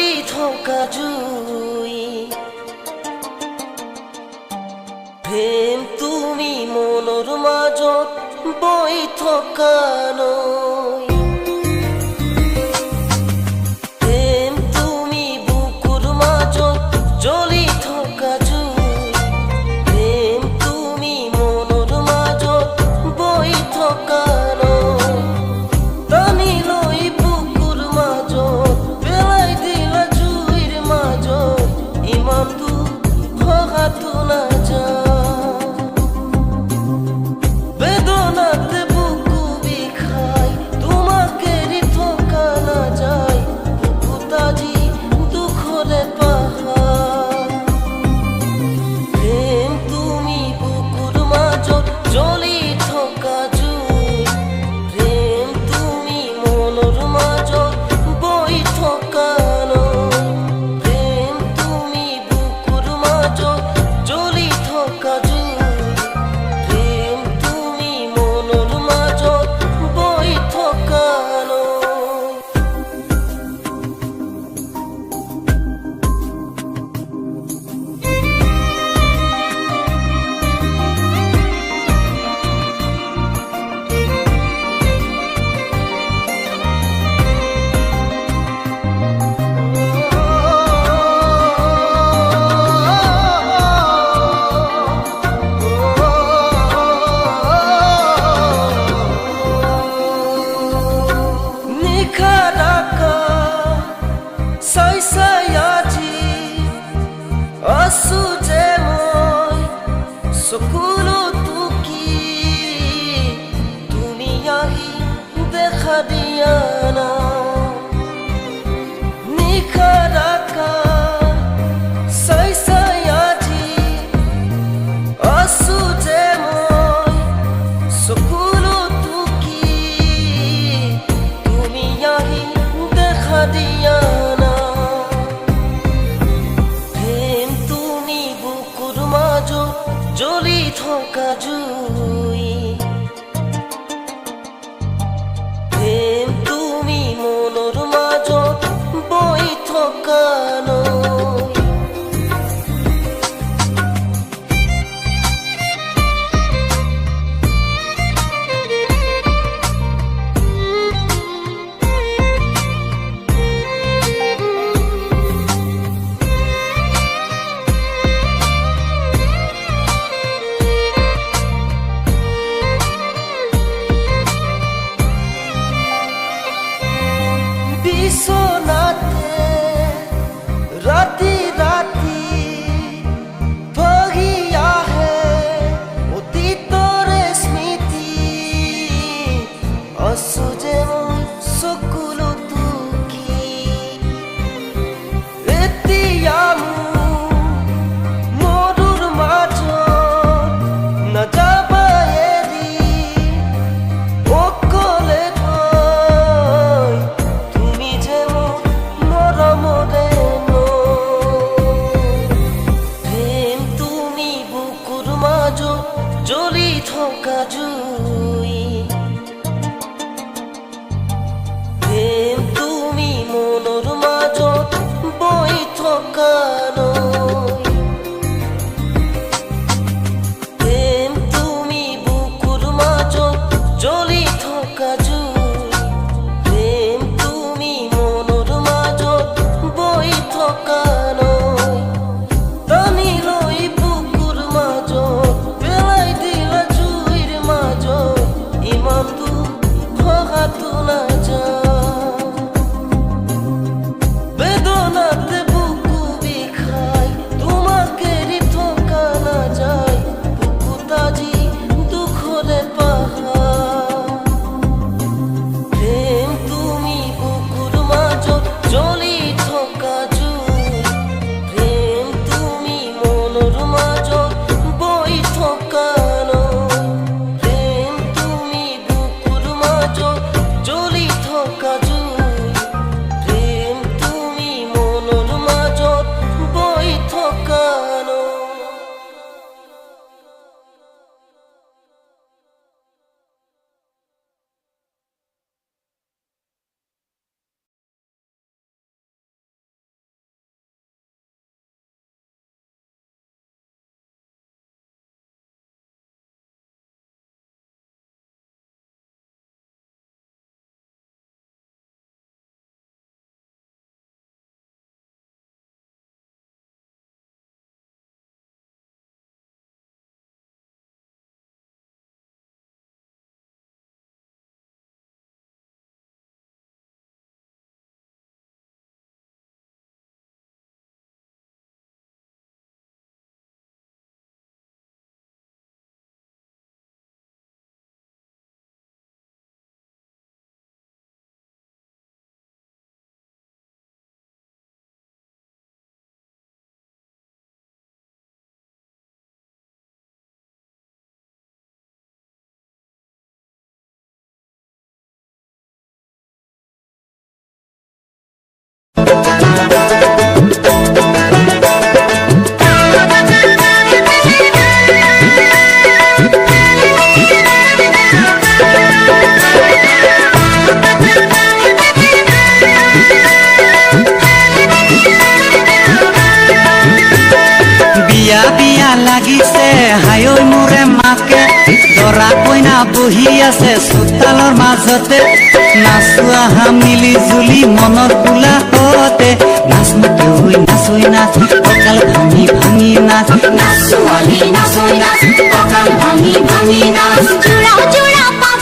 জ্বলি থকা জুই। প্ৰেম তুমি মনৰ মাজত বৈ থকা নৈ। প্ৰেম তুমি বুকুৰ মাজত জ্বলি থকা জুই। প্ৰেম তুমি মনৰ মাজত বৈ থকা নৈ। টানি লৈ বুকুৰ মাজত পেলাই দিলা জুইৰ মাজত, ইমান দূৰ ভগাটো নাযায়। বেদনাতে বুকু বিষাই তোমাক এৰি থকা নাযায়, বুকুত আজি দুখৰে পাহাৰ। প্ৰেম তুমি বুকুৰ মাজত জ্বলি থকা জুই। প্ৰেম তুমি মনৰ মাজত বৈ থকা নৈ। প্ৰেম তুমি বুকুৰ মাজত জ্বলি থকা জুই। প্ৰেম তুমি মনৰ মাজত বৈ থকা নৈ। নিশাৰাকা চাই চাই আজি আছো যে মই চকুলো টুকি, তুমি আহি দেখা দিয়া না। নিশাৰাকা চাই চাই আজি আছো যে মই চকুলো টুকি, তুমি আহি দেখা দিয়া না। প্ৰেম তুমি বুকুৰ মাজত জ্বলি থকা জুই। প্ৰেম তুমি মনৰ মাজত বৈ থকা নৈ। বিছনাতে ৰাতি ৰাতি ভাগি আহে অতীতৰে স্মৃতি, আছো যে মই চকুলো টুকি। এতিয়া মৰুৰ মাজত নাযাবা এৰি অকলে থৈ, তুমি যে মোৰ মৰমৰে নৈ। প্ৰেম তুমি বুকুৰ মাজত জ্বলি থকা জুই। প্ৰেম তুমি মনৰ মাজত বৈ থকা নৈ। প্ৰেম তুমি বুকুৰ মাজত জ্বলি থকা জুই। প্ৰেম তুমি মনৰ মাজত বৈ থকা নৈ। টানি লৈ বুকুৰ মাজত পেলাই দিলা জুইৰ মাজত, ইমান দূৰ ভগাটো নাযায়। বেদনাতে বুকু বিষাই তোমাক এৰি থকা নাযায়, বুকুত আজি দুখৰে পাহাৰ। প্ৰেম তুমি বুকুৰ মাজত জ্বলি থকা জুই। প্ৰেম তুমি মনৰ মাজত বৈ থকা নৈ। প্ৰেম তুমি বুকুৰ মাজত জ্বলি থকা জুই। প্ৰেম তুমি মনৰ বিয়া বিয়া লাগিছে হায়ৈ মোৰে মাকে দৰা কইনা বহি আছে চোতালৰ মাজতে নাচো আহা মিলি জুলি মনত কোলাহতে নাচ নতৈ নাচৈ নাচ কঁকাল ভাঙি ভাঙি নাচ নাচোৱালী নাচৈ নাচ কঁকাল ভাঙি ভাঙি নাচ জোৰা জোৰা পাভ